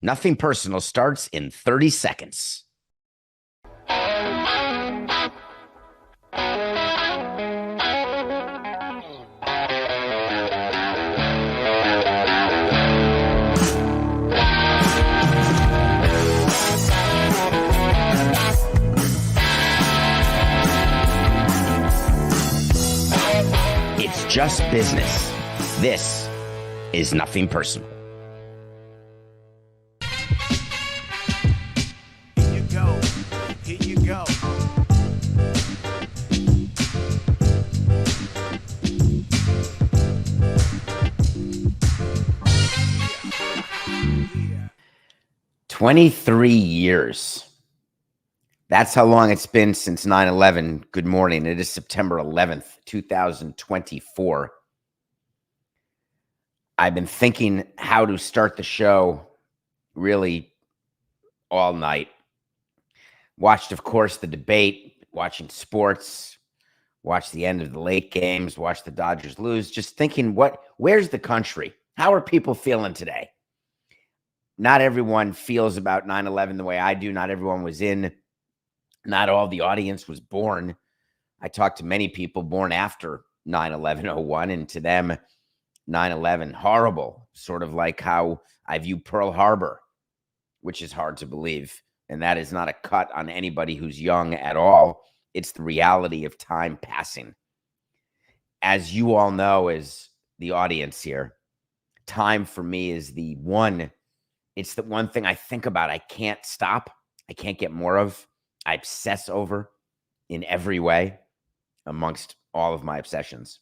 Nothing Personal starts in 30 seconds. It's just business. This is Nothing Personal. Here you go. 23 years. That's how long it's been since 9/11. Good morning. It is September 11th, 2024. I've been thinking how to start the show really all night. Watched, of course, the debate, watching sports, watched the end of the late games, watched the Dodgers lose, just thinking, where's the country? How are people feeling today? Not everyone feels about 9/11 the way I do. Not everyone was in. Not all the audience was born. I talked to many people born after 9/11/01, and to them, 9/11, horrible, sort of like how I view Pearl Harbor, which is hard to believe. And that is not a cut on anybody who's young at all. It's the reality of time passing. As you all know, as the audience here, time for me is it's the one thing I think about. I can't stop. I can't get more of. I obsess over in every way amongst all of my obsessions.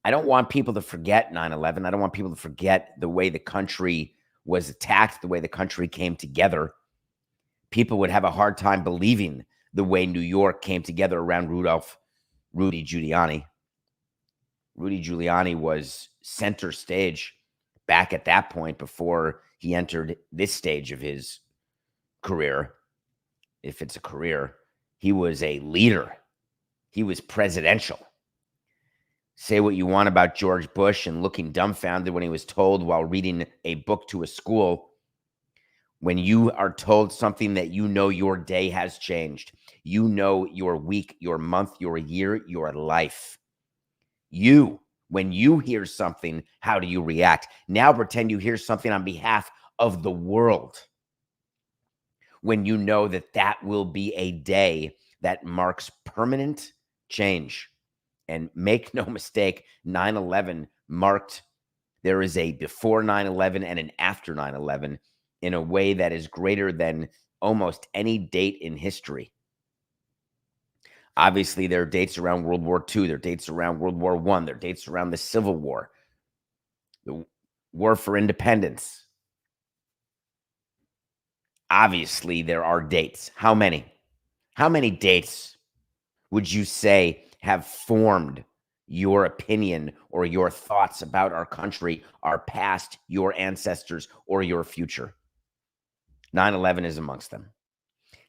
I don't want people to forget 9/11. I don't want people to forget the way the country was attacked, the way the country came together. People would have a hard time believing the way New York came together around Rudy Giuliani. Rudy Giuliani was center stage back at that point before he entered this stage of his career. If it's a career, he was a leader. He was presidential. Say what you want about George Bush and looking dumbfounded when he was told while reading a book to a school. When you are told something that you know your day has changed, you know your week, your month, your year, your life. When you hear something, how do you react? Now pretend you hear something on behalf of the world. When you know that that will be a day that marks permanent change. And make no mistake, 9/11 marked, there is a before 9/11 and an after 9/11 in a way that is greater than almost any date in history. Obviously, there are dates around World War II. There are dates around World War I. There are dates around the Civil War, the War for Independence. Obviously, there are dates. How many? How many dates would you say have formed your opinion or your thoughts about our country, our past, your ancestors, or your future? 9/11 is amongst them.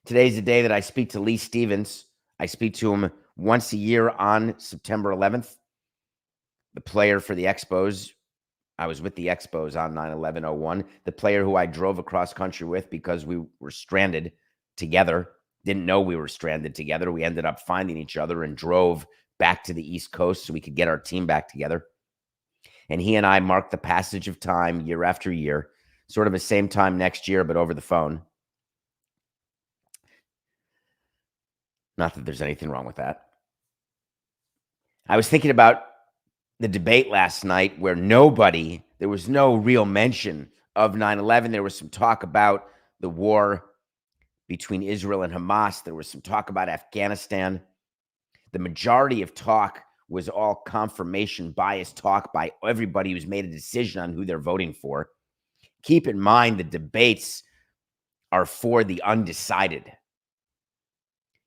Today's the day that I speak to Lee Stevens. I speak to him once a year on September 11th, the player for the Expos. I was with the Expos on 9/11/01, the player who I drove across country with because we were stranded together. Didn't know we were stranded together. We ended up finding each other and drove back to the East Coast so we could get our team back together. And he and I marked the passage of time year after year, sort of the same time next year, but over the phone. Not that there's anything wrong with that. I was thinking about the debate last night where there was no real mention of 9/11. There was some talk about the war between Israel and Hamas. There was some talk about Afghanistan. The majority of talk was all confirmation bias talk by everybody who's made a decision on who they're voting for. Keep in mind, the debates are for the undecided.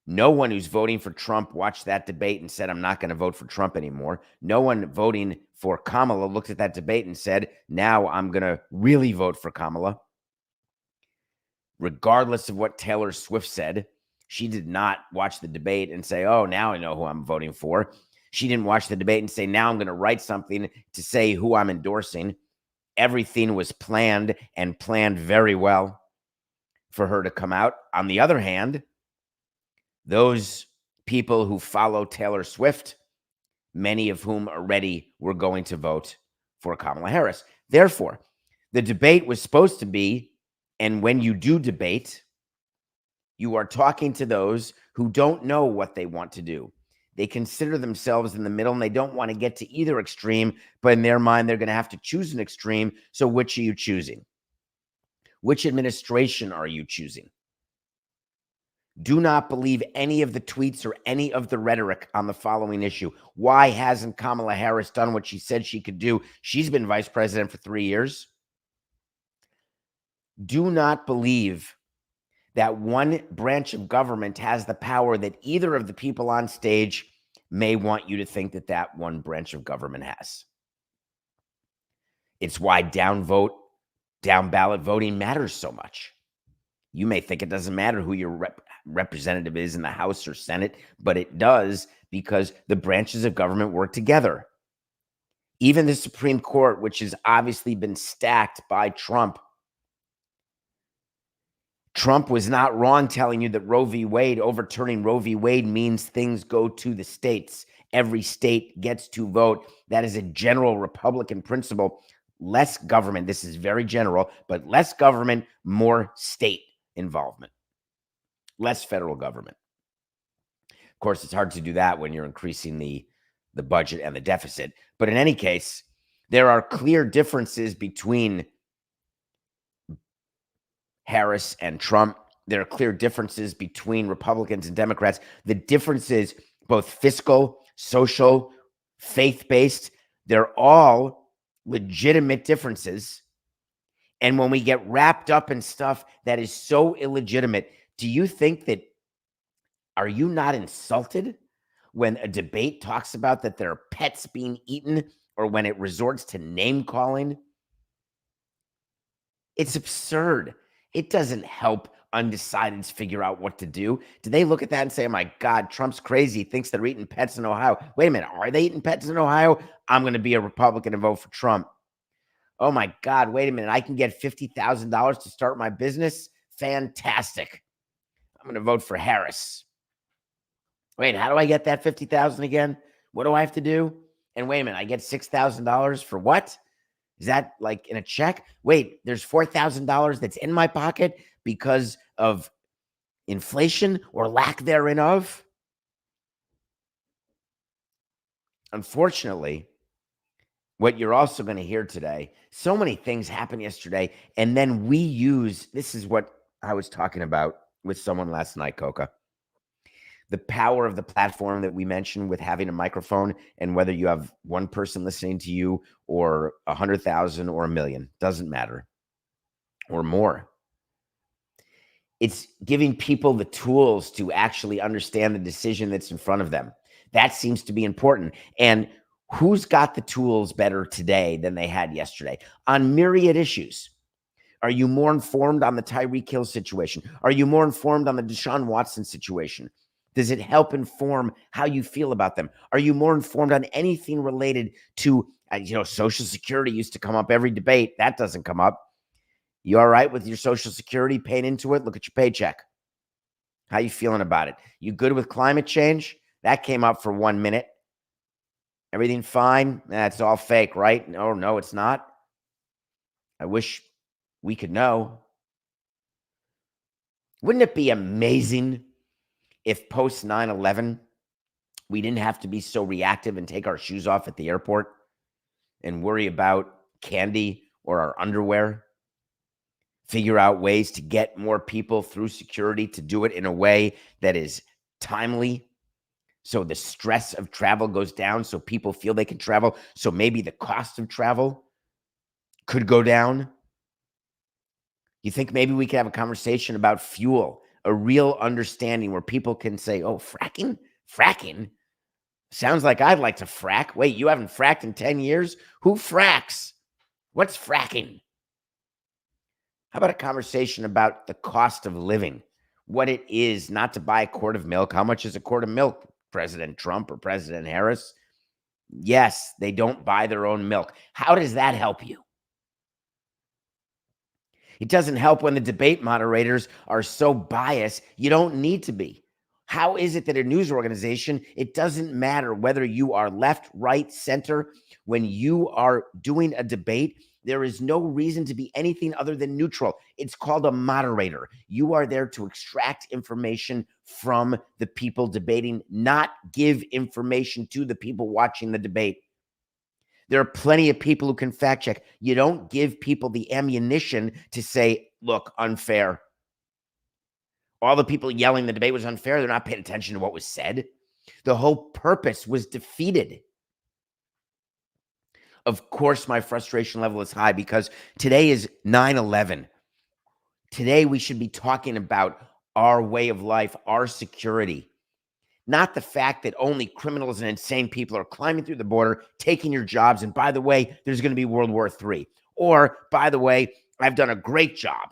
No one who's voting for Trump watched that debate and said, I'm not going to vote for Trump anymore. No one voting for Kamala looked at that debate and said, now I'm going to really vote for Kamala. Regardless of what Taylor Swift said, she did not watch the debate and say, oh, now I know who I'm voting for. She didn't watch the debate and say, now I'm going to write something to say who I'm endorsing. everything was planned and planned very well for her to come out. On the other hand, those people who follow Taylor Swift, many of whom already were going to vote for Kamala Harris. Therefore, the debate was supposed to be, and when you do debate, you are talking to those who don't know what they want to do. They consider themselves in the middle and they don't want to get to either extreme, but in their mind, they're going to have to choose an extreme. So which are you choosing? Which administration are you choosing? Do not believe any of the tweets or any of the rhetoric on the following issue. Why hasn't Kamala Harris done what she said she could do? She's been vice president for 3 years. Do not believe that one branch of government has the power that either of the people on stage may want you to think that that one branch of government has. It's why down ballot voting matters so much. You may think it doesn't matter who your representative is in the House or Senate, but it does, because the branches of government work together. Even the Supreme Court, which has obviously been stacked by Trump was not wrong telling you that overturning Roe v. Wade means things go to the states. Every state gets to vote. That is a general Republican principle. Less government, this is very general, but less government, more state involvement, less federal government. Of course, it's hard to do that when you're increasing the budget and the deficit. But in any case, there are clear differences between Harris and Trump. There are clear differences between Republicans and Democrats. The differences, both fiscal, social, faith-based, they're all legitimate differences. And when we get wrapped up in stuff that is so illegitimate, do you think that, are you not insulted when a debate talks about that there are pets being eaten, or when it resorts to name calling? It's absurd. It doesn't help undecideds figure out what to do. Do they look at that and say, oh my God, Trump's crazy, he thinks they're eating pets in Ohio. Wait a minute, are they eating pets in Ohio? I'm going to be a Republican and vote for Trump. Oh my God, wait a minute, I can get $50,000 to start my business? Fantastic. I'm going to vote for Harris. Wait, how do I get that $50,000 again? What do I have to do? And wait a minute, I get $6,000 for what? Is that like in a check? Wait, there's $4,000 that's in my pocket because of inflation or lack thereof? Unfortunately, what you're also going to hear today, so many things happened yesterday, and then this is what I was talking about with someone last night, Coca. The power of the platform that we mentioned with having a microphone, and whether you have one person listening to you or 100,000 or 1 million, doesn't matter, or more. It's giving people the tools to actually understand the decision that's in front of them. That seems to be important. And who's got the tools better today than they had yesterday on myriad issues? Are you more informed on the Tyreek Hill situation? Are you more informed on the Deshaun Watson situation? Does it help inform how you feel about them? Are you more informed on anything related to, Social Security used to come up every debate. That doesn't come up. You all right with your Social Security, paying into it? Look at your paycheck. How you feeling about it? You good with climate change? That came up for 1 minute. Everything fine? That's all fake, right? No, it's not. I wish we could know. Wouldn't it be amazing if post 9/11, we didn't have to be so reactive and take our shoes off at the airport and worry about candy or our underwear? Figure out ways to get more people through security, to do it in a way that is timely, so the stress of travel goes down, so people feel they can travel, so maybe the cost of travel could go down. You think maybe we could have a conversation about fuel, a real understanding where people can say, oh, fracking? Fracking? Sounds like I'd like to frack. Wait, you haven't fracked in 10 years? Who fracks? What's fracking? How about a conversation about the cost of living? What it is not to buy a quart of milk. How much is a quart of milk, President Trump or President Harris? Yes, they don't buy their own milk. How does that help you? It doesn't help when the debate moderators are so biased. You don't need to be. How is it that a news organization, it doesn't matter whether you are left, right, center, when you are doing a debate, there is no reason to be anything other than neutral. It's called a moderator. You are there to extract information from the people debating, not give information to the people watching the debate. There are plenty of people who can fact check. You don't give people the ammunition to say, look, unfair. All the people yelling the debate was unfair, they're not paying attention to what was said. The whole purpose was defeated. Of course, my frustration level is high because today is 9/11. Today, we should be talking about our way of life, our security, not the fact that only criminals and insane people are climbing through the border, taking your jobs. And by the way, there's going to be World War III. Or, by the way, I've done a great job.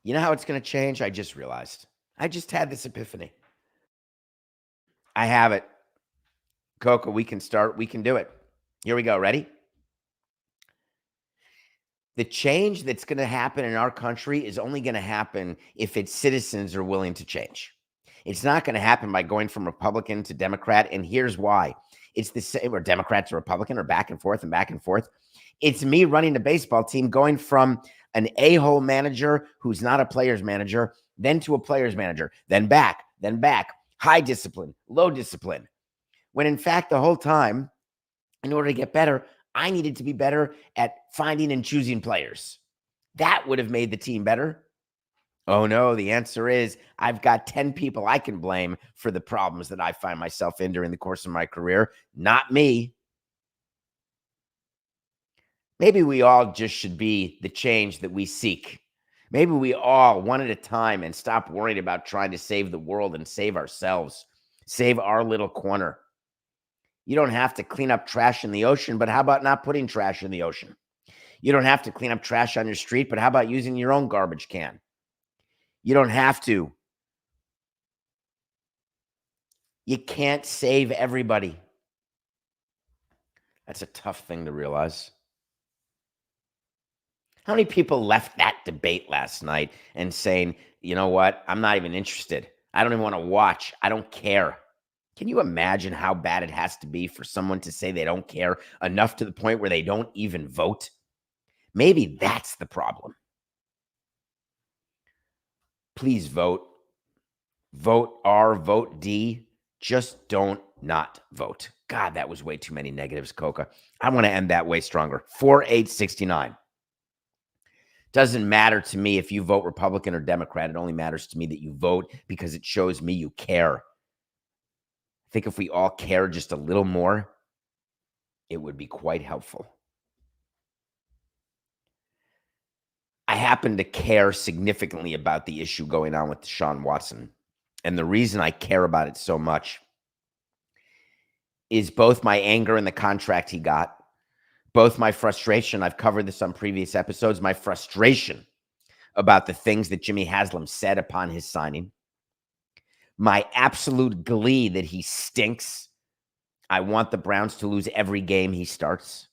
You know how it's going to change? I just realized. I just had this epiphany. I have it. Coco, we can start. We can do it. Here we go. Ready? The change that's going to happen in our country is only going to happen if its citizens are willing to change. It's not going to happen by going from Republican to Democrat. And here's why. It's the same, or Democrat to Republican, or back and forth and back and forth. It's me running a baseball team going from an a-hole manager who's not a player's manager, then to a player's manager, then back, high discipline, low discipline. When in fact, the whole time, in order to get better, I needed to be better at finding and choosing players. That would have made the team better. Oh no, the answer is I've got 10 people I can blame for the problems that I find myself in during the course of my career, not me. Maybe we all just should be the change that we seek. Maybe we all, one at a time, and stop worrying about trying to save the world and save ourselves, save our little corner. You don't have to clean up trash in the ocean, but how about not putting trash in the ocean? You don't have to clean up trash on your street, but how about using your own garbage can? You don't have to. You can't save everybody. That's a tough thing to realize. How many people left that debate last night and saying, you know what? I'm not even interested. I don't even want to watch. I don't care. Can you imagine how bad it has to be for someone to say they don't care enough to the point where they don't even vote? Maybe that's the problem. Please vote. Vote R, vote D. Just don't not vote. God, that was way too many negatives, Coca. I want to end that way stronger. 4869. Doesn't matter to me if you vote Republican or Democrat. It only matters to me that you vote because it shows me you care. I think if we all care just a little more, it would be quite helpful. I happen to care significantly about the issue going on with Deshaun Watson. And the reason I care about it so much is both my anger in the contract he got, both my frustration. I've covered this on previous episodes, my frustration about the things that Jimmy Haslam said upon his signing, my absolute glee that he stinks. I want the Browns to lose every game he starts.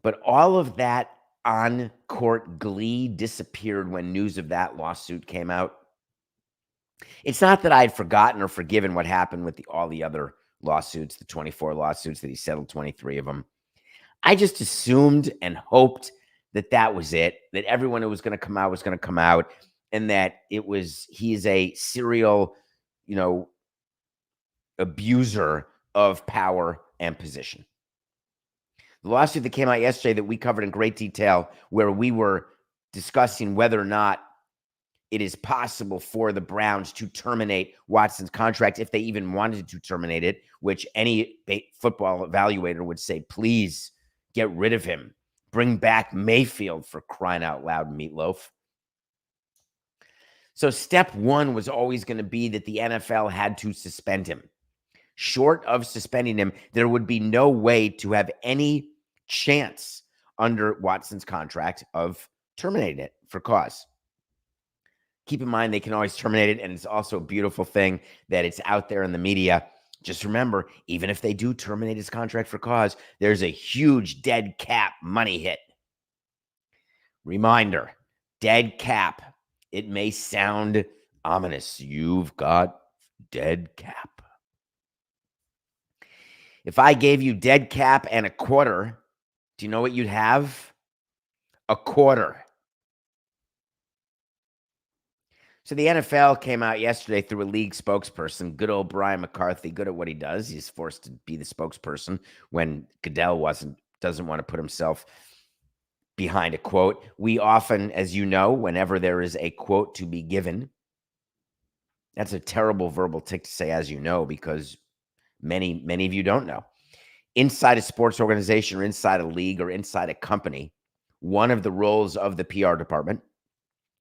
But all of that on-court glee disappeared when news of that lawsuit came out. It's not that I had forgotten or forgiven what happened with all the other lawsuits, the 24 lawsuits that he settled, 23 of them. I just assumed and hoped that that was it, that everyone who was going to come out was going to come out, and that he's a serial, abuser of power and position. The lawsuit that came out yesterday that we covered in great detail, where we were discussing whether or not it is possible for the Browns to terminate Watson's contract if they even wanted to terminate it, which any football evaluator would say, please get rid of him. Bring back Mayfield, for crying out loud, Meatloaf. So step one was always going to be that the NFL had to suspend him. Short of suspending him, there would be no way to have any chance under Watson's contract of terminating it for cause. Keep in mind, they can always terminate it, and it's also a beautiful thing that it's out there in the media Just remember, even if they do terminate his contract for cause, there's a huge dead cap money hit. Reminder, dead cap. It may sound ominous. You've got dead cap. If I gave you dead cap and a quarter, do you know what you'd have? A quarter. So the NFL came out yesterday through a league spokesperson, good old Brian McCarthy, good at what he does. He's forced to be the spokesperson when Goodell doesn't want to put himself behind a quote. We often, as you know, whenever there is a quote to be given, that's a terrible verbal tick to say, as you know, because many of you don't know. Inside a sports organization or inside a league or inside a company, one of the roles of the PR department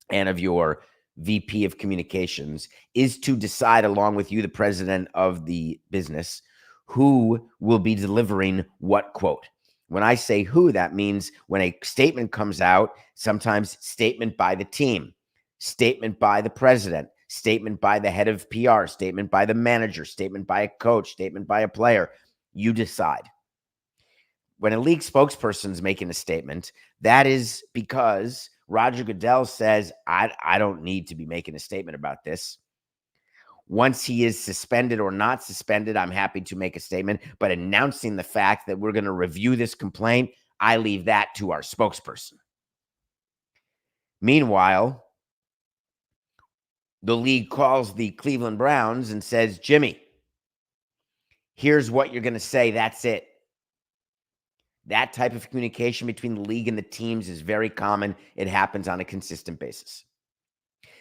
and of your VP of communications is to decide, along with you, the president of the business, who will be delivering what quote. When I say who, that means when a statement comes out, sometimes statement by the team, statement by the president, statement by the head of PR, statement by the manager, statement by a coach, statement by a player, you decide. When a league spokesperson is making a statement, that is because Roger Goodell says, I don't need to be making a statement about this. Once he is suspended or not suspended, I'm happy to make a statement. But announcing the fact that we're going to review this complaint, I leave that to our spokesperson. Meanwhile, the league calls the Cleveland Browns and says, Jimmy, here's what you're going to say. That's it. That type of communication between the league and the teams is very common. It happens on a consistent basis.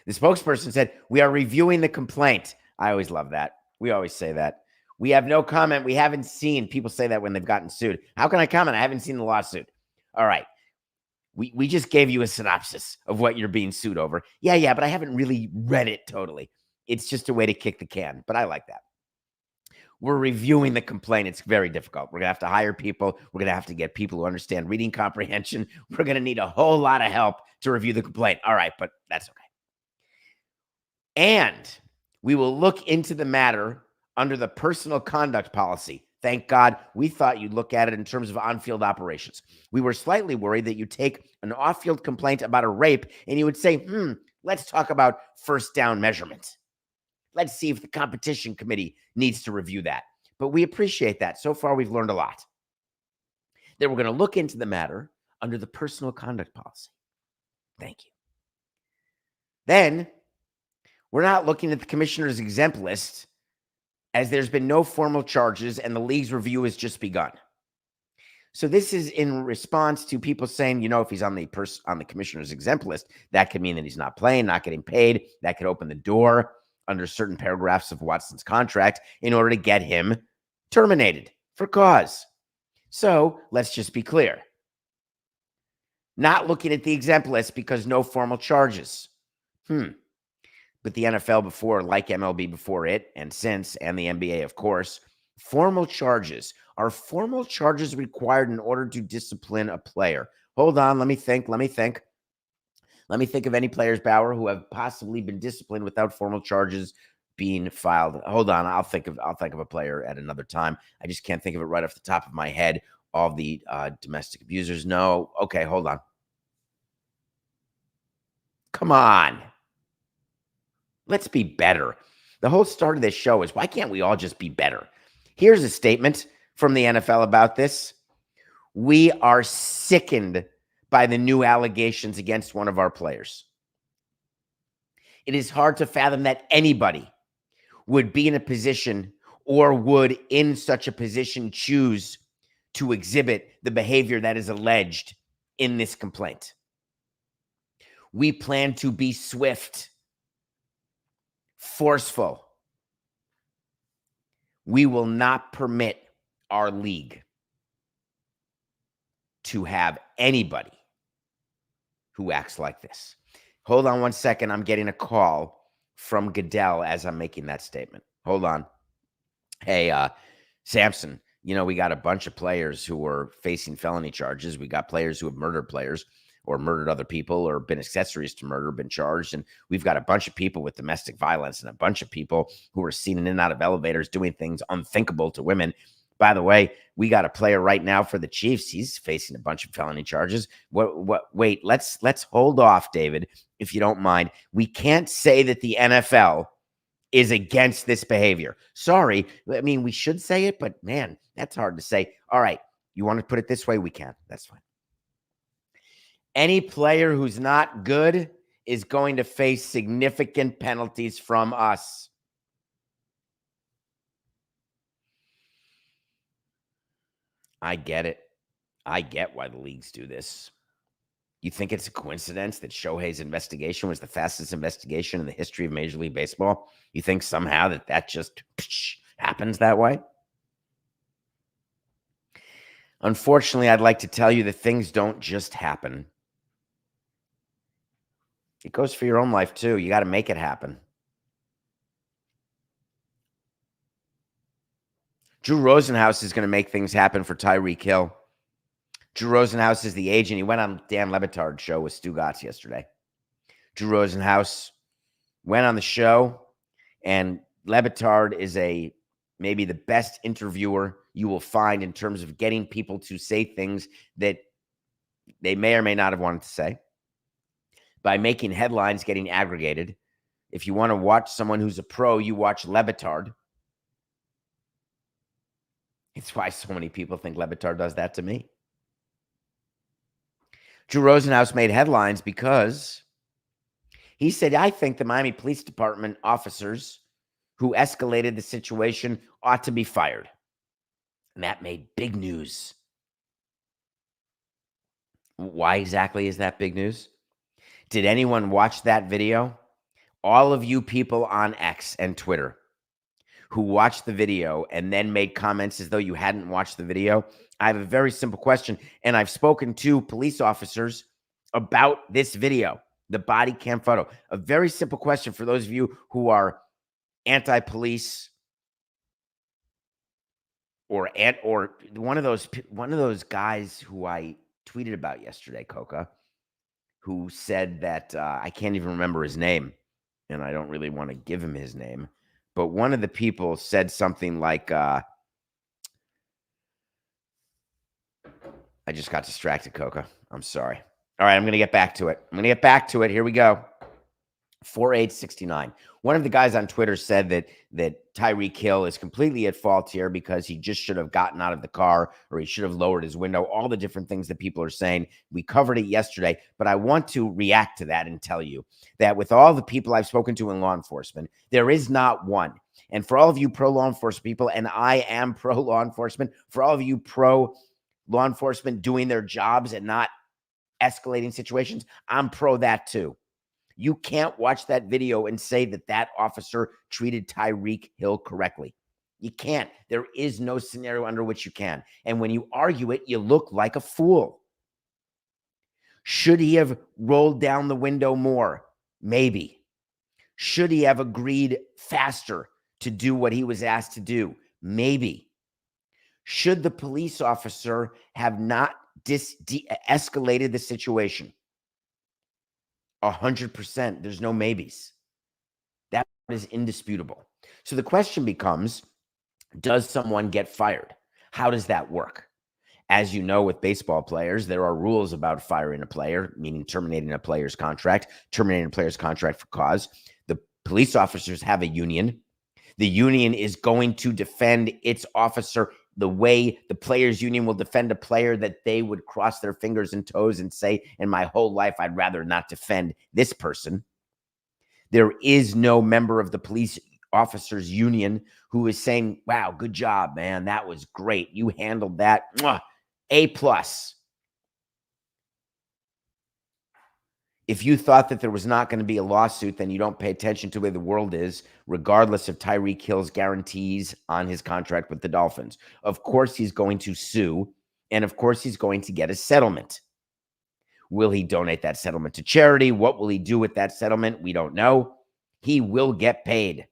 The spokesperson said, we are reviewing the complaint. I always love that. We always say that. We have no comment. We haven't seen. People say that when they've gotten sued. How can I comment? I haven't seen the lawsuit. All right. We just gave you a synopsis of what you're being sued over. Yeah, but I haven't really read it totally. It's just a way to kick the can, but I like that. We're reviewing the complaint. It's very difficult. We're going to have to hire people. We're going to have to get people who understand reading comprehension. We're going to need a whole lot of help to review the complaint. All right, but that's okay. And we will look into the matter under the personal conduct policy. Thank God. We thought you'd look at it in terms of on-field operations. We were slightly worried that you take an off-field complaint about a rape and you would say, let's talk about first down measurement. Let's see if the competition committee needs to review that. But we appreciate that. So far, we've learned a lot. Then we're going to look into the matter under the personal conduct policy. Thank you. Then we're not looking at the commissioner's exempt list, as there's been no formal charges and the league's review has just begun. So this is in response to people saying, if he's on the commissioner's exempt list, that could mean that he's not playing, not getting paid. That could open the door under certain paragraphs of Watson's contract in order to get him terminated for cause. So let's just be clear. Not looking at the exempt list because no formal charges. But the NFL before, like MLB before it and since, and the NBA, of course, formal charges. Are formal charges required in order to discipline a player? Hold on, let me think. Let me think of any players, Bauer, who have possibly been disciplined without formal charges being filed. Hold on, I'll think of a player at another time. I just can't think of it right off the top of my head. All the domestic abusers. No. Okay, hold on. Come on. Let's be better. The whole start of this show is, why can't we all just be better? Here's a statement from the NFL about this. We are sickened by the new allegations against one of our players. It is hard to fathom that anybody would be in a position or would in such a position choose to exhibit the behavior that is alleged in this complaint. We plan to be swift, forceful. We will not permit our league to have anybody who acts like this. Hold on one second. I'm getting a call from Goodell as I'm making that statement. Hold on. Hey, Samson, we got a bunch of players who are facing felony charges. We got players who have murdered players or murdered other people or been accessories to murder, been charged. And we've got a bunch of people with domestic violence and a bunch of people who are seen in and out of elevators doing things unthinkable to women. By the way, we got a player right now for the Chiefs. He's facing a bunch of felony charges. Wait, let's hold off, David, if you don't mind. We can't say that the NFL is against this behavior. Sorry. I mean, we should say it, but man, that's hard to say. All right. You want to put it this way? We can. That's fine. Any player who's not good is going to face significant penalties from us. I get it. I get why the leagues do this. You think it's a coincidence that Shohei's investigation was the fastest investigation in the history of Major League Baseball? You think somehow that just happens that way? Unfortunately, I'd like to tell you that things don't just happen. It goes for your own life, too. You got to make it happen. Drew Rosenhaus is going to make things happen for Tyreek Hill. Drew Rosenhaus is the agent. He went on Dan Le Batard's show with Stu Gatz yesterday. Drew Rosenhaus went on the show, and Le Batard is maybe the best interviewer you will find in terms of getting people to say things that they may or may not have wanted to say by making headlines getting aggregated. If you want to watch someone who's a pro, you watch Le Batard. It's why so many people think Le Batard does that to me. Drew Rosenhaus made headlines because he said, I think the Miami Police Department officers who escalated the situation ought to be fired. And that made big news. Why exactly is that big news? Did anyone watch that video? All of you people on X and Twitter who watched the video and then made comments as though you hadn't watched the video, I have a very simple question, and I've spoken to police officers about this video, the body cam photo. A very simple question for those of you who are anti-police or one of those guys who I tweeted about yesterday, Coca, who said that I can't even remember his name, and I don't really want to give him his name, but one of the people said something like, I just got distracted, Coca. I'm sorry. All right, I'm going to get back to it. Here we go. 4869. One of the guys on Twitter said that Tyreek Hill is completely at fault here because he just should have gotten out of the car or he should have lowered his window, all the different things that people are saying. We covered it yesterday, but I want to react to that and tell you that with all the people I've spoken to in law enforcement, there is not one. And for all of you pro law enforcement people, and I am pro law enforcement, for all of you pro law enforcement doing their jobs and not escalating situations, I'm pro that too. You can't watch that video and say that that officer treated Tyreek Hill correctly. You can't. There is no scenario under which you can. And when you argue it, you look like a fool. Should he have rolled down the window more? Maybe. Should he have agreed faster to do what he was asked to do? Maybe. Should the police officer have not de-escalated the situation? 100%. There's no maybes. That is indisputable. So the question becomes, does someone get fired? How does that work? As you know, with baseball players, there are rules about firing a player, meaning terminating a player's contract for cause. The police officers have a union. The union is going to defend its officer the way the players' union will defend a player that they would cross their fingers and toes and say, in my whole life, I'd rather not defend this person. There is no member of the police officers' union who is saying, wow, good job, man. That was great. You handled that. Mwah, A+. If you thought that there was not going to be a lawsuit, then you don't pay attention to the way the world is, regardless of Tyreek Hill's guarantees on his contract with the Dolphins. Of course, he's going to sue, and of course, he's going to get a settlement. Will he donate that settlement to charity? What will he do with that settlement? We don't know. He will get paid.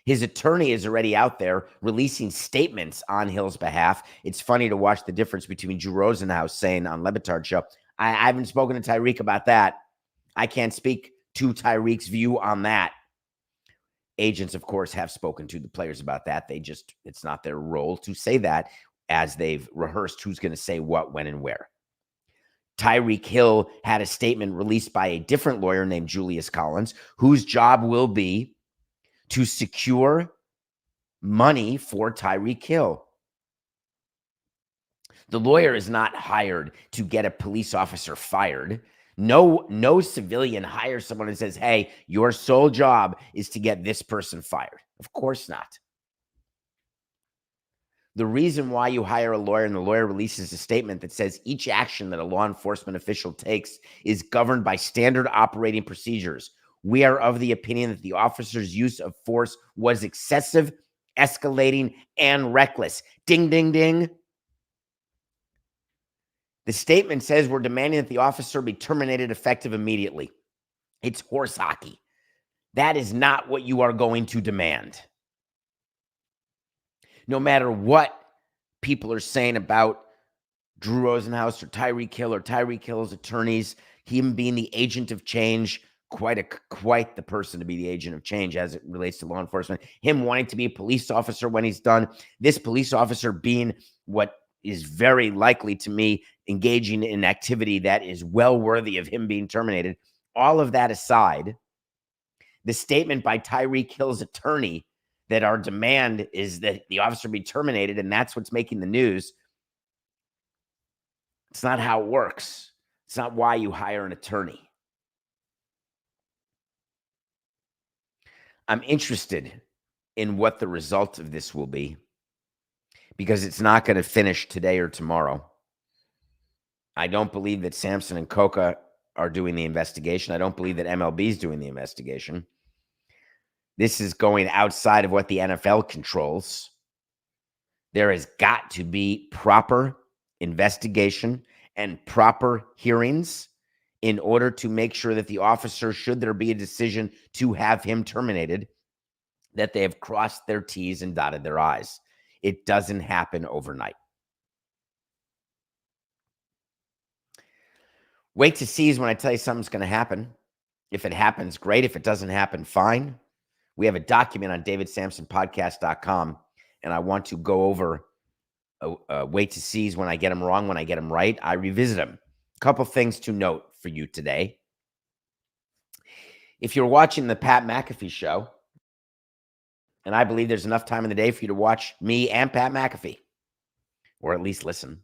His attorney is already out there releasing statements on Hill's behalf. It's funny to watch the difference between Drew Rosenhaus saying on Le Batard's show, I haven't spoken to Tyreek about that. I can't speak to Tyreek's view on that. Agents, of course, have spoken to the players about that. It's not their role to say that, as they've rehearsed who's going to say what, when, and where. Tyreek Hill had a statement released by a different lawyer named Julius Collins, whose job will be to secure money for Tyreek Hill. The lawyer is not hired to get a police officer fired. No civilian hires someone and says, hey, your sole job is to get this person fired. Of course not. The reason why you hire a lawyer and the lawyer releases a statement that says each action that a law enforcement official takes is governed by standard operating procedures. We are of the opinion that the officer's use of force was excessive, escalating, and reckless. Ding, ding, ding. The statement says we're demanding that the officer be terminated effective immediately. It's horse hockey. That is not what you are going to demand. No matter what people are saying about Drew Rosenhaus or Tyreek Hill's attorneys, him being the agent of change, quite the person to be the agent of change as it relates to law enforcement, him wanting to be a police officer when he's done, this police officer being what is very likely to me engaging in activity that is well worthy of him being terminated. All of that aside, the statement by Tyreek Hill's attorney that our demand is that the officer be terminated, and that's what's making the news. It's not how it works. It's not why you hire an attorney. I'm interested in what the result of this will be, because it's not going to finish today or tomorrow. I don't believe that Samson and Coca are doing the investigation. I don't believe that MLB is doing the investigation. This is going outside of what the NFL controls. There has got to be proper investigation and proper hearings in order to make sure that the officer, should there be a decision to have him terminated, that they have crossed their T's and dotted their I's. It doesn't happen overnight. Wait to see is when I tell you something's going to happen. If it happens, great. If it doesn't happen, fine. We have a document on davidsamsonpodcast.com, and I want to go over wait to sees when I get them wrong, when I get them right. I revisit them. A couple things to note for you today. If you're watching the Pat McAfee show, and I believe there's enough time in the day for you to watch me and Pat McAfee, or at least listen.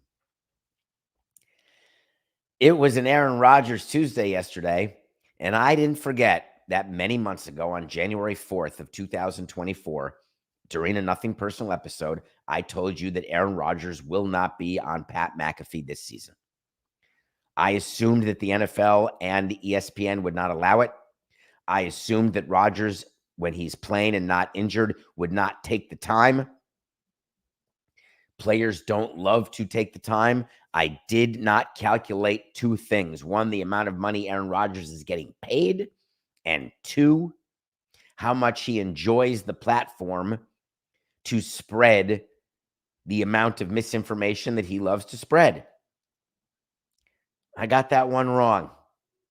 It was an Aaron Rodgers Tuesday yesterday, and I didn't forget that many months ago on January 4th of 2024, during a Nothing Personal episode, I told you that Aaron Rodgers will not be on Pat McAfee this season. I assumed that the NFL and ESPN would not allow it. I assumed that Rodgers, when he's playing and not injured, would not take the time. Players don't love to take the time. I did not calculate two things. One, the amount of money Aaron Rodgers is getting paid. And two, how much he enjoys the platform to spread the amount of misinformation that he loves to spread. I got that one wrong.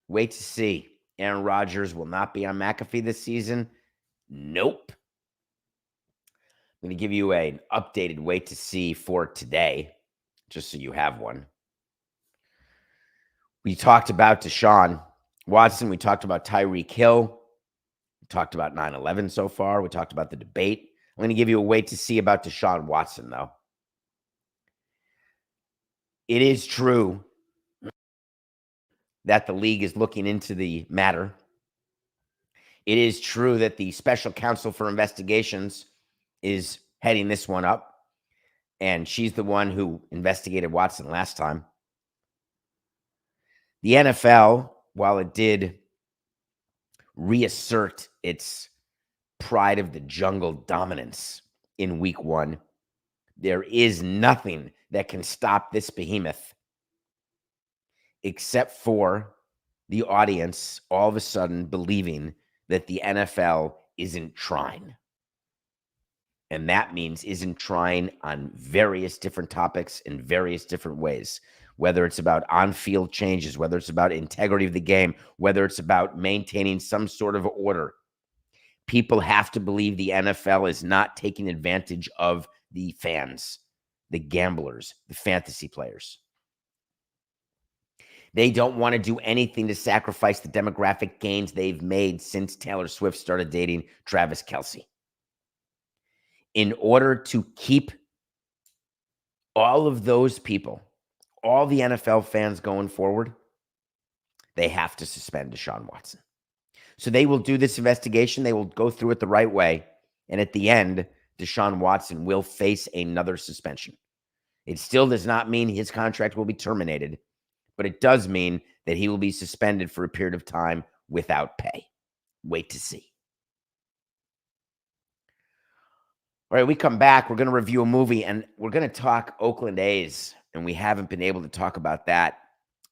Wait to see. Aaron Rodgers will not be on McAfee this season. Nope. I'm going to give you an updated wait to see for today, just so you have one. We talked about Deshaun Watson. We talked about Tyreek Hill. We talked about 9/11 so far. We talked about the debate. I'm going to give you a wait to see about Deshaun Watson, though. It is true that the league is looking into the matter. It is true that the special counsel for investigations is heading this one up, and she's the one who investigated Watson last time. The NFL, while it did reassert its pride of the jungle dominance in week 1, there is nothing that can stop this behemoth except for the audience all of a sudden believing that the NFL isn't trying. And that means isn't trying on various different topics in various different ways. whether it's about on-field changes, whether it's about integrity of the game, whether it's about maintaining some sort of order. People have to believe the NFL is not taking advantage of the fans, the gamblers, the fantasy players. They don't want to do anything to sacrifice the demographic gains they've made since Taylor Swift started dating Travis Kelce. In order to keep all of those people, all the NFL fans going forward, they have to suspend Deshaun Watson. So they will do this investigation. They will go through it the right way. And at the end, Deshaun Watson will face another suspension. It still does not mean his contract will be terminated, but it does mean that he will be suspended for a period of time without pay. Wait to see. All right, we come back. We're going to review a movie, and we're going to talk Oakland A's, and we haven't been able to talk about that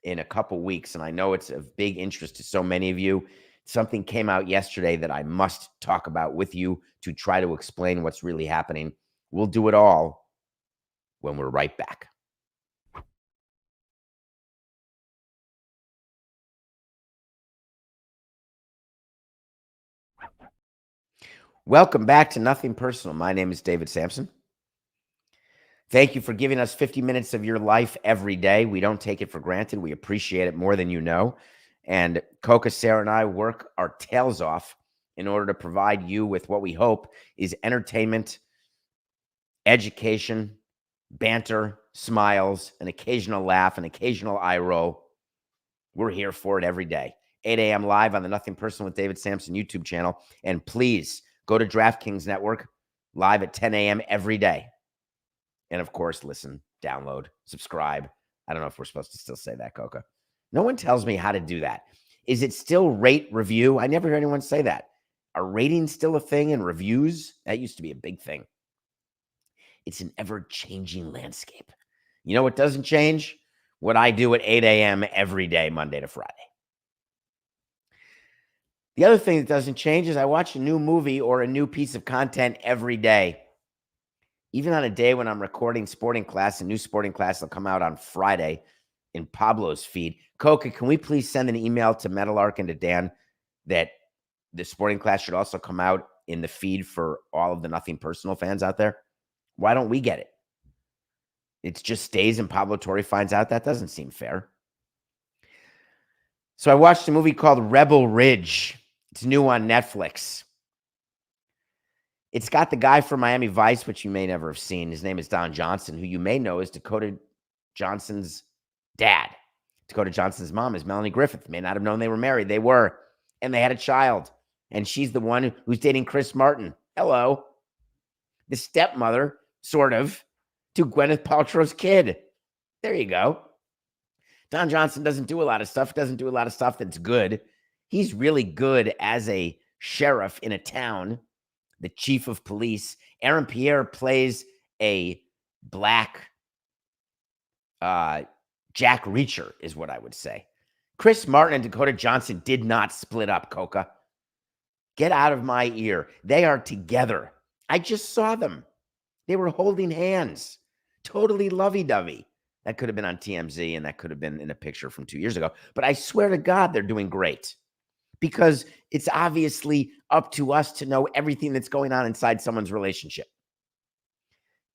in a couple weeks, and I know it's of big interest to so many of you. Something came out yesterday that I must talk about with you to try to explain what's really happening. We'll do it all when we're right back. Welcome back to Nothing Personal. My name is David Samson. Thank you for giving us 50 minutes of your life every day. We don't take it for granted. We appreciate it more than you know. And Coca, Sarah, and I work our tails off in order to provide you with what we hope is entertainment, education, banter, smiles, an occasional laugh, an occasional eye roll. We're here for it every day. 8 a.m. live on the Nothing Personal with David Samson YouTube channel. And please go to DraftKings Network live at 10 a.m. every day. And of course, listen, download, subscribe. I don't know if we're supposed to still say that, Coca. No one tells me how to do that. Is it still rate, review? I never hear anyone say that. Are ratings still a thing and reviews? That used to be a big thing. It's an ever-changing landscape. You know what doesn't change? What I do at 8 a.m. every day, Monday to Friday. The other thing that doesn't change is I watch a new movie or a new piece of content every day. Even on a day when I'm recording Sporting Class, a new Sporting Class will come out on Friday in Pablo's feed. Coca, can we please send an email to Metalark and to Dan that the Sporting Class should also come out in the feed for all of the Nothing Personal fans out there? Why don't we get it? It just stays and Pablo Torre finds out? That doesn't seem fair. So I watched a movie called Rebel Ridge. It's new on Netflix. It's got the guy from Miami Vice, which you may never have seen. His name is Don Johnson, who you may know is Dakota Johnson's dad. Dakota Johnson's mom is Melanie Griffith. May not have known they were married. They were. And they had a child. And she's the one who's dating Chris Martin. Hello. The stepmother, sort of, to Gwyneth Paltrow's kid. There you go. Don Johnson doesn't do a lot of stuff. Doesn't do a lot of stuff that's good. He's really good as a sheriff in a town. The chief of police. Aaron Pierre plays a black Jack Reacher, is what I would say. Chris Martin and Dakota Johnson did not split up, Coca. Get out of my ear. They are together. I just saw them. They were holding hands. Totally lovey-dovey. That could have been on TMZ, and that could have been in a picture from 2 years ago. But I swear to God, they're doing great. Because it's obviously up to us to know everything that's going on inside someone's relationship.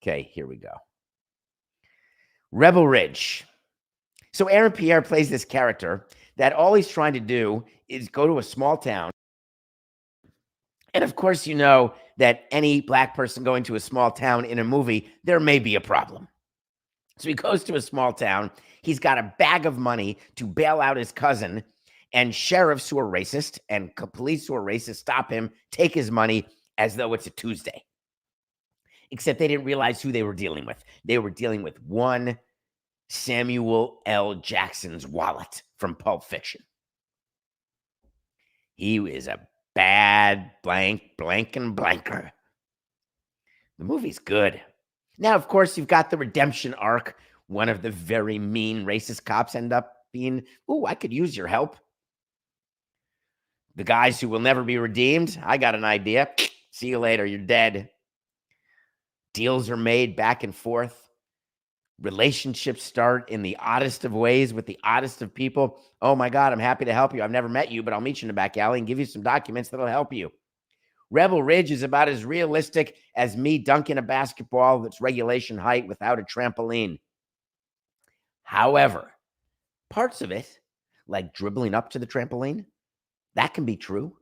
Okay, here we go. Rebel Ridge. So Aaron Pierre plays this character that all he's trying to do is go to a small town. And of course, you know that any black person going to a small town in a movie, there may be a problem. So he goes to a small town. He's got a bag of money to bail out his cousin. And sheriffs who are racist and police who are racist stop him, take his money as though it's a Tuesday. Except they didn't realize who they were dealing with. They were dealing with one Samuel L. Jackson's wallet from Pulp Fiction. He is a bad blank and blanker. The movie's good. Now, of course, you've got the redemption arc. One of the very mean racist cops end up being, ooh, I could use your help. The guys who will never be redeemed, I got an idea. See you later, you're dead. Deals are made back and forth. Relationships start in the oddest of ways with the oddest of people. Oh my God, I'm happy to help you. I've never met you, but I'll meet you in the back alley and give you some documents that'll help you. Rebel Ridge is about as realistic as me dunking a basketball that's regulation height without a trampoline. However, parts of it, like dribbling up to the trampoline, that can be true.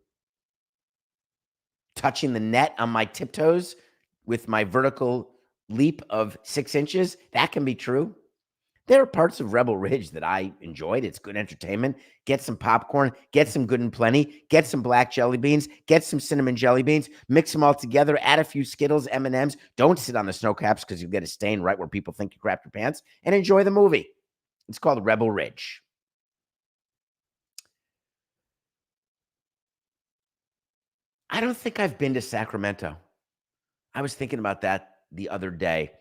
Touching the net on my tiptoes with my vertical leap of 6 inches, that can be true. There are parts of Rebel Ridge that I enjoyed. It's good entertainment. Get some popcorn, get some Good and Plenty, get some black jelly beans, get some cinnamon jelly beans, mix them all together, add a few Skittles, M&Ms. Don't sit on the snow caps because you get a stain right where people think you crapped your pants, and enjoy the movie. It's called Rebel Ridge. I don't think I've been to Sacramento. I was thinking about that the other day.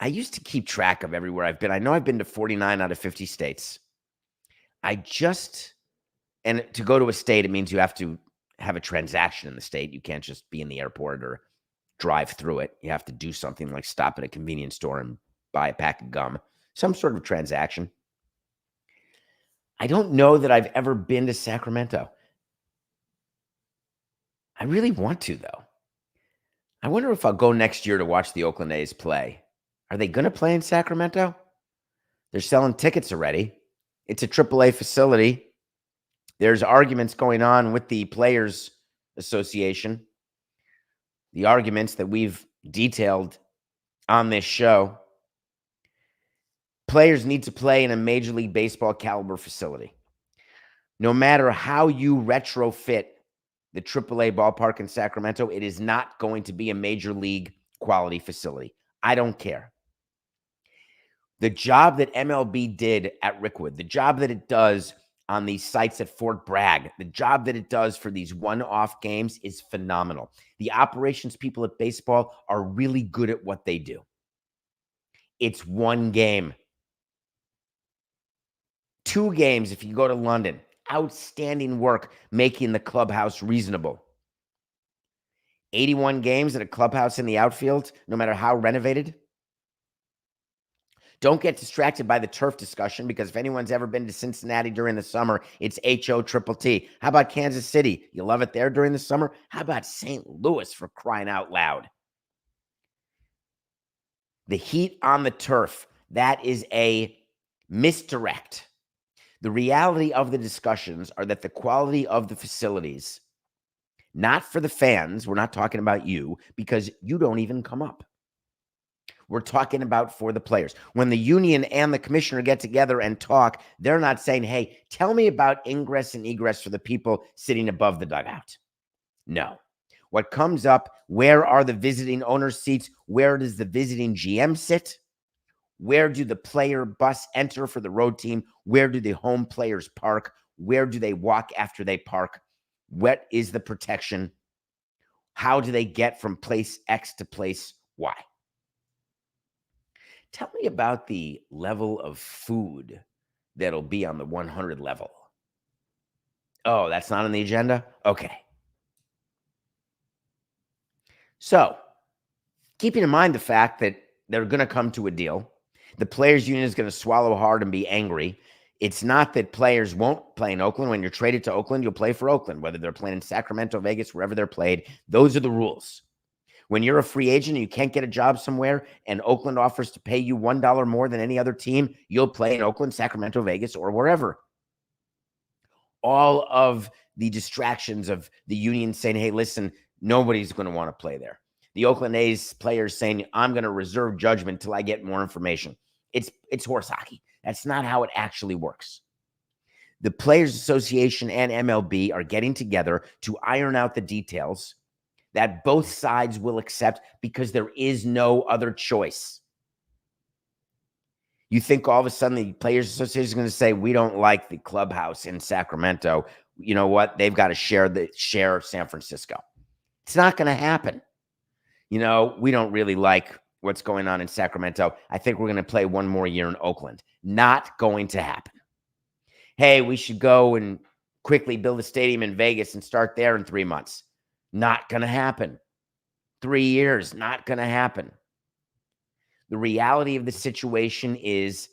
I used to keep track of everywhere I've been. I know I've been to 49 out of 50 states. And to go to a state, it means you have to have a transaction in the state. You can't just be in the airport or drive through it. You have to do something like stop at a convenience store and buy a pack of gum, some sort of transaction. I don't know that I've ever been to Sacramento. I really want to, though. I wonder if I'll go next year to watch the Oakland A's play. Are they going to play in Sacramento? They're selling tickets already. It's a AAA facility. There's arguments going on with the Players Association. The arguments that we've detailed on this show. Players need to play in a Major League Baseball caliber facility. No matter how you retrofit the AAA ballpark in Sacramento, it is not going to be a Major League quality facility. I don't care. The job that MLB did at Rickwood, the job that it does on these sites at Fort Bragg, the job that it does for these one-off games is phenomenal. The operations people at baseball are really good at what they do. It's one game. 2 games if you go to London. Outstanding work making the clubhouse reasonable. 81 games at a clubhouse in the outfield, no matter how renovated. Don't get distracted by the turf discussion, because if anyone's ever been to Cincinnati during the summer, it's HOTTT. How about Kansas City? You love it there during the summer? How about St. Louis, for crying out loud? The heat on the turf, that is a misdirect. The reality of the discussions are that the quality of the facilities, not for the fans, we're not talking about you, because you don't even come up. We're talking about for the players. When the union and the commissioner get together and talk, they're not saying, hey, tell me about ingress and egress for the people sitting above the dugout. No. What comes up, where are the visiting owners' seats? Where does the visiting GM sit? Where do the player bus enter for the road team? Where do the home players park? Where do they walk after they park? What is the protection? How do they get from place X to place Y? Tell me about the level of food that'll be on the 100 level. Oh, that's not on the agenda? Okay. So, keeping in mind the fact that they're going to come to a deal, the players' union is going to swallow hard and be angry. It's not that players won't play in Oakland. When you're traded to Oakland, you'll play for Oakland, whether they're playing in Sacramento, Vegas, wherever they're played. Those are the rules. When you're a free agent and you can't get a job somewhere and Oakland offers to pay you $1 more than any other team, you'll play in Oakland, Sacramento, Vegas, or wherever. All of the distractions of the union saying, hey, listen, nobody's going to want to play there. The Oakland A's players saying, I'm going to reserve judgment till I get more information. It's horse hockey. That's not how it actually works. The Players Association and MLB are getting together to iron out the details that both sides will accept, because there is no other choice. You think all of a sudden the Players Association is going to say, we don't like the clubhouse in Sacramento. You know what? They've got to share San Francisco. It's not going to happen. We don't really like what's going on in Sacramento. I think we're going to play one more year in Oakland. Not going to happen. Hey, we should go and quickly build a stadium in Vegas and start there in 3 months. Not going to happen. 3 years, not going to happen. The reality of the situation is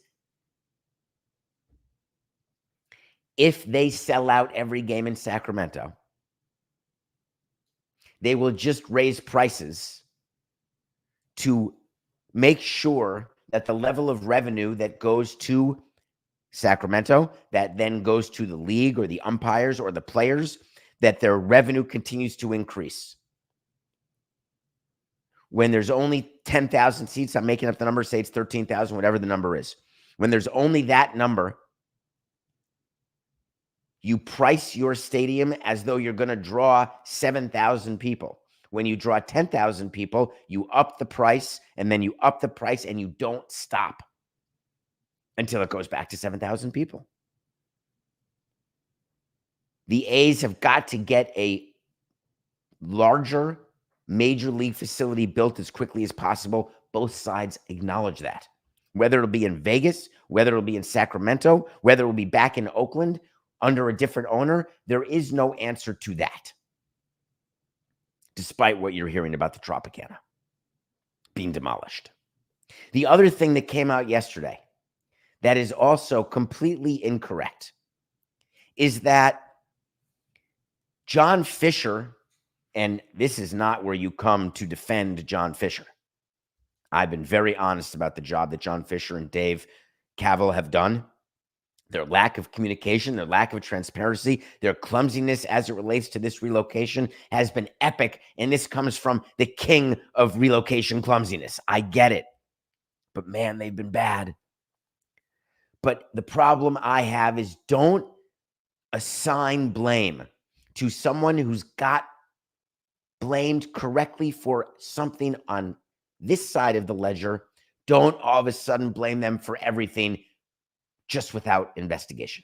if they sell out every game in Sacramento, they will just raise prices to make sure that the level of revenue that goes to Sacramento, that then goes to the league or the umpires or the players, that their revenue continues to increase. When there's only 10,000 seats, I'm making up the number, say it's 13,000, whatever the number is. When there's only that number, you price your stadium as though you're going to draw 7,000 people. When you draw 10,000 people, you up the price, and then you up the price, and you don't stop until it goes back to 7,000 people. The A's have got to get a larger major league facility built as quickly as possible. Both sides acknowledge that. Whether it'll be in Vegas, whether it'll be in Sacramento, whether it'll be back in Oakland under a different owner, there is no answer to that, despite what you're hearing about the Tropicana being demolished. The other thing that came out yesterday that is also completely incorrect is that John Fisher, and this is not where you come to defend John Fisher. I've been very honest about the job that John Fisher and Dave Cavill have done. Their lack of communication, their lack of transparency, their clumsiness as it relates to this relocation has been epic. And this comes from the king of relocation clumsiness. I get it. But man, they've been bad. But the problem I have is don't assign blame to someone who's got blamed correctly for something on this side of the ledger. Don't all of a sudden blame them for everything just without investigation.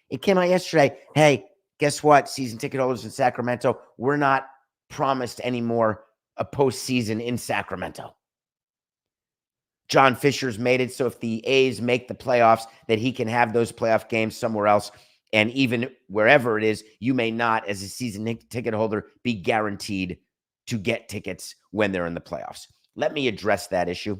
It came out yesterday. Hey, guess what? Season ticket holders in Sacramento, we're not promised anymore a postseason in Sacramento. John Fisher's made it so if the A's make the playoffs, that he can have those playoff games somewhere else. And even wherever it is, you may not, as a season ticket holder, be guaranteed to get tickets when they're in the playoffs. Let me address that issue.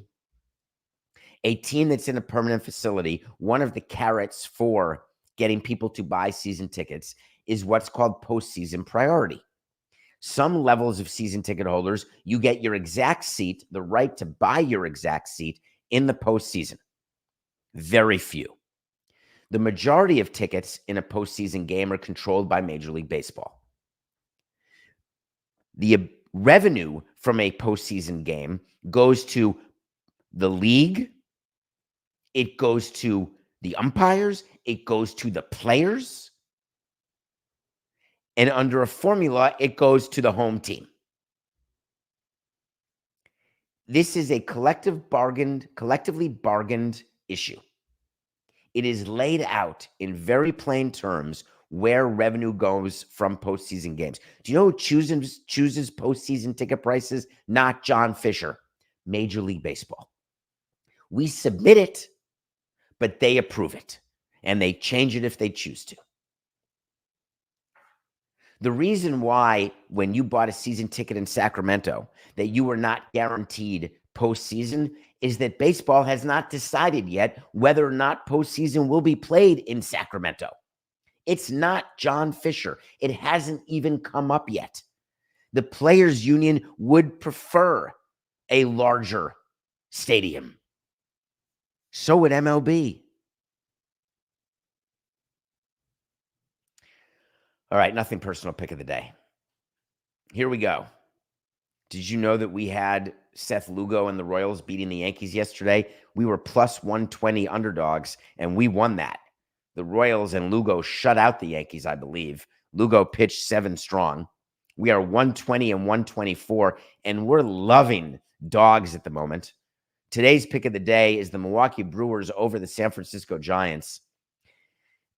A team that's in a permanent facility, one of the carrots for getting people to buy season tickets is what's called postseason priority. Some levels of season ticket holders, you get your exact seat, the right to buy your exact seat in the postseason. Very few. The majority of tickets in a postseason game are controlled by Major League Baseball. The revenue from a postseason game goes to the league, it goes to the umpires, it goes to the players, and under a formula, it goes to the home team. This is a collectively bargained issue. It is laid out in very plain terms where revenue goes from postseason games. Do you know who chooses postseason ticket prices? Not John Fisher, Major League Baseball. We submit it, but they approve it, and they change it if they choose to. The reason why when you bought a season ticket in Sacramento that you were not guaranteed postseason is that baseball has not decided yet whether or not postseason will be played in Sacramento. It's not John Fisher. It hasn't even come up yet. The players' union would prefer a larger stadium. So would MLB. All right, nothing personal pick of the day. Here we go. Did you know that we had Seth Lugo and the Royals beating the Yankees yesterday? We were plus 120 underdogs, and we won that. The Royals and Lugo shut out the Yankees, I believe. Lugo pitched 7 strong. We are 120 and 124, and we're loving dogs at the moment. Today's pick of the day is the Milwaukee Brewers over the San Francisco Giants.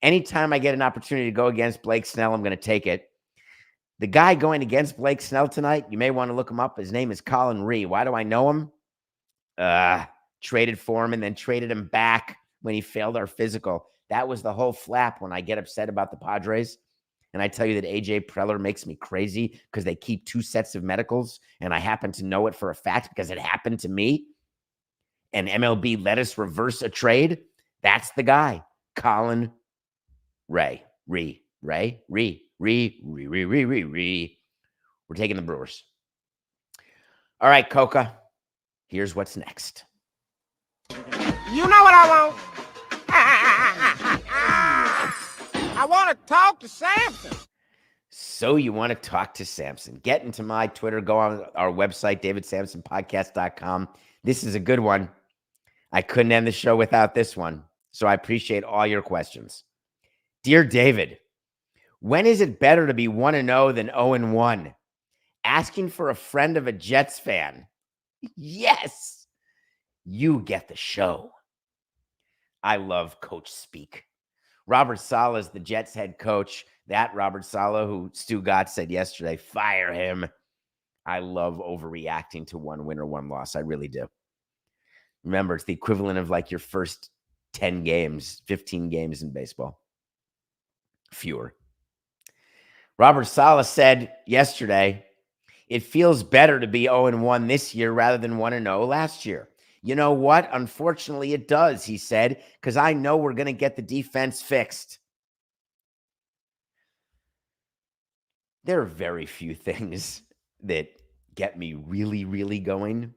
Anytime I get an opportunity to go against Blake Snell, I'm going to take it. The guy going against Blake Snell tonight, you may want to look him up. His name is Colin Ree. Why do I know him? Traded for him and then traded him back when he failed our physical. That was the whole flap when I get upset about the Padres. And I tell you that AJ Preller makes me crazy because they keep 2 sets of medicals, and I happen to know it for a fact because it happened to me. and MLB let us reverse a trade, that's the guy, Colin Ray. We're taking the Brewers. All right, Coca, here's what's next. You know what I want? I want to talk to Samson. So you want to talk to Samson. Get into my Twitter. Go on our website, davidsamsonpodcast.com. This is a good one. I couldn't end the show without this one. So I appreciate all your questions. Dear David, when is it better to be 1-0 than 0-1? Asking for a friend of a Jets fan. Yes, you get the show. I love coach speak. Robert Saleh is the Jets head coach. That Robert Saleh, who Stu Gott said yesterday, fire him. I love overreacting to one win or one loss. I really do. Remember, it's the equivalent of like your first 10 games, 15 games in baseball. Fewer. Robert Saleh said yesterday, it feels better to be 0-1 this year rather than 1-0 last year. You know what? Unfortunately, it does, he said, because I know we're going to get the defense fixed. There are very few things that get me really, really going.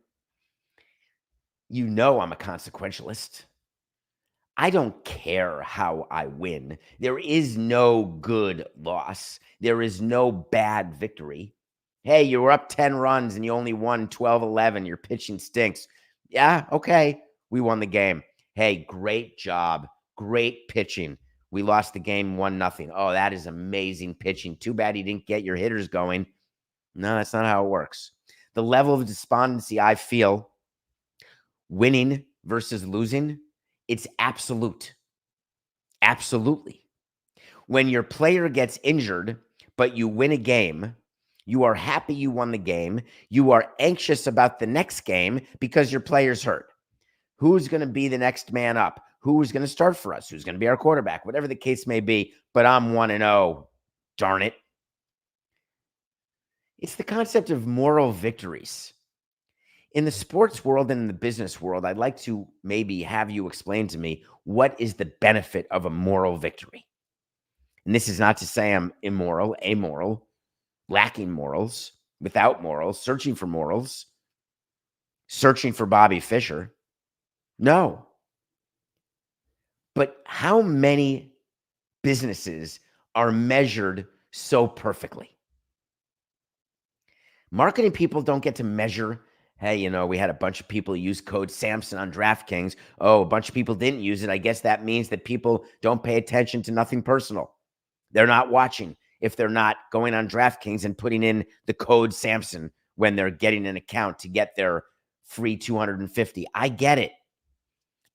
You know I'm a consequentialist. I don't care how I win. There is no good loss. There is no bad victory. Hey, you were up 10 runs and you only won 12-11. Your pitching stinks. Yeah, okay. We won the game. Hey, great job. Great pitching. We lost the game 1-0. Oh, that is amazing pitching. Too bad you didn't get your hitters going. No, that's not how it works. The level of despondency I feel winning versus losing, it's absolute. Absolutely. When your player gets injured, but you win a game, you are happy you won the game. You are anxious about the next game because your player's hurt. Who's going to be the next man up? Who's going to start for us? Who's going to be our quarterback? Whatever the case may be, but I'm 1-0. Darn it. It's the concept of moral victories. In the sports world and in the business world, I'd like to maybe have you explain to me what is the benefit of a moral victory. And this is not to say I'm immoral, amoral, lacking morals, without morals, searching for morals, searching for Bobby Fischer. No. But how many businesses are measured so perfectly? Marketing people don't get to measure, hey, you know, we had a bunch of people use code Samson on DraftKings. Oh, a bunch of people didn't use it. I guess that means that people don't pay attention to nothing personal. They're not watching if they're not going on DraftKings and putting in the code Samson when they're getting an account to get their free 250. I get it.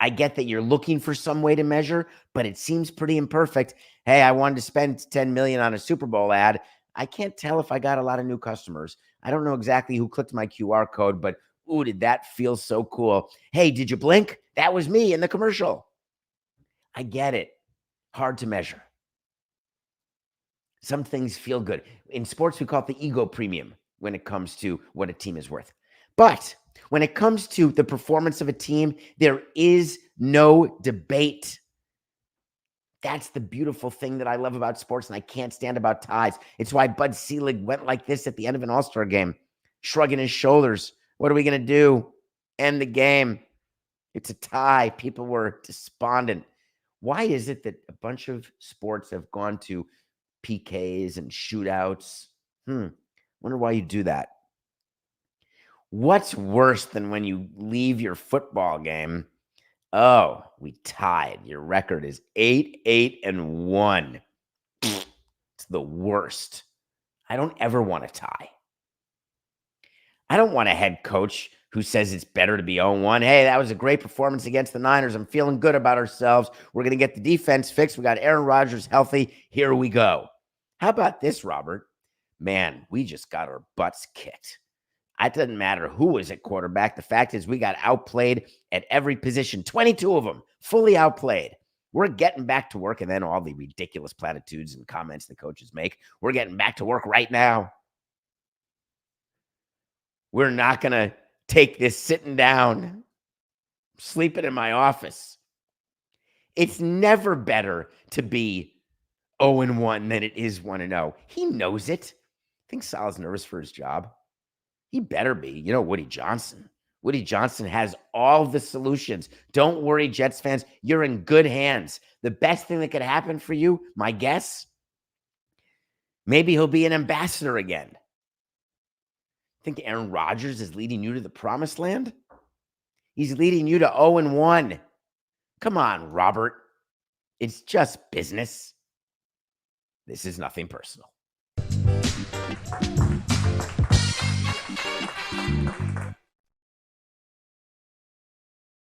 I get that you're looking for some way to measure, but it seems pretty imperfect. Hey, I wanted to spend 10 million on a Super Bowl ad. I can't tell if I got a lot of new customers. I don't know exactly who clicked my QR code, but ooh, did that feel so cool. Hey, did you blink? That was me in the commercial. I get it. Hard to measure. Some things feel good. In sports, we call it the ego premium when it comes to what a team is worth. But when it comes to the performance of a team, there is no debate. That's the beautiful thing that I love about sports, and I can't stand about ties. It's why Bud Selig went like this at the end of an All-Star game, shrugging his shoulders. What are we going to do? End the game. It's a tie. People were despondent. Why is it that a bunch of sports have gone to PKs and shootouts? Wonder why you do that. What's worse than when you leave your football game? Oh, we tied. Your record is 8-1. It's the worst. I don't ever want to tie. I don't want a head coach who says it's better to be 0-1. Hey, that was a great performance against the Niners. I'm feeling good about ourselves. We're going to get the defense fixed. We got Aaron Rodgers healthy. Here we go. How about this, Robert? Man, we just got our butts kicked. It doesn't matter who was at quarterback. The fact is we got outplayed at every position, 22 of them, fully outplayed. We're getting back to work, and then all the ridiculous platitudes and comments the coaches make. We're getting back to work right now. We're not going to take this sitting down. sleeping in my office. It's never better to be 0-1 than it is 1-0. He knows it. I think Saleh's nervous for his job. He better be. You know, Woody Johnson. Woody Johnson has all the solutions. Don't worry, Jets fans. You're in good hands. The best thing that could happen for you, my guess, maybe he'll be an ambassador again. Think Aaron Rodgers is leading you to the promised land? He's leading you to 0-1. Come on, Robert. It's just business. This is nothing personal.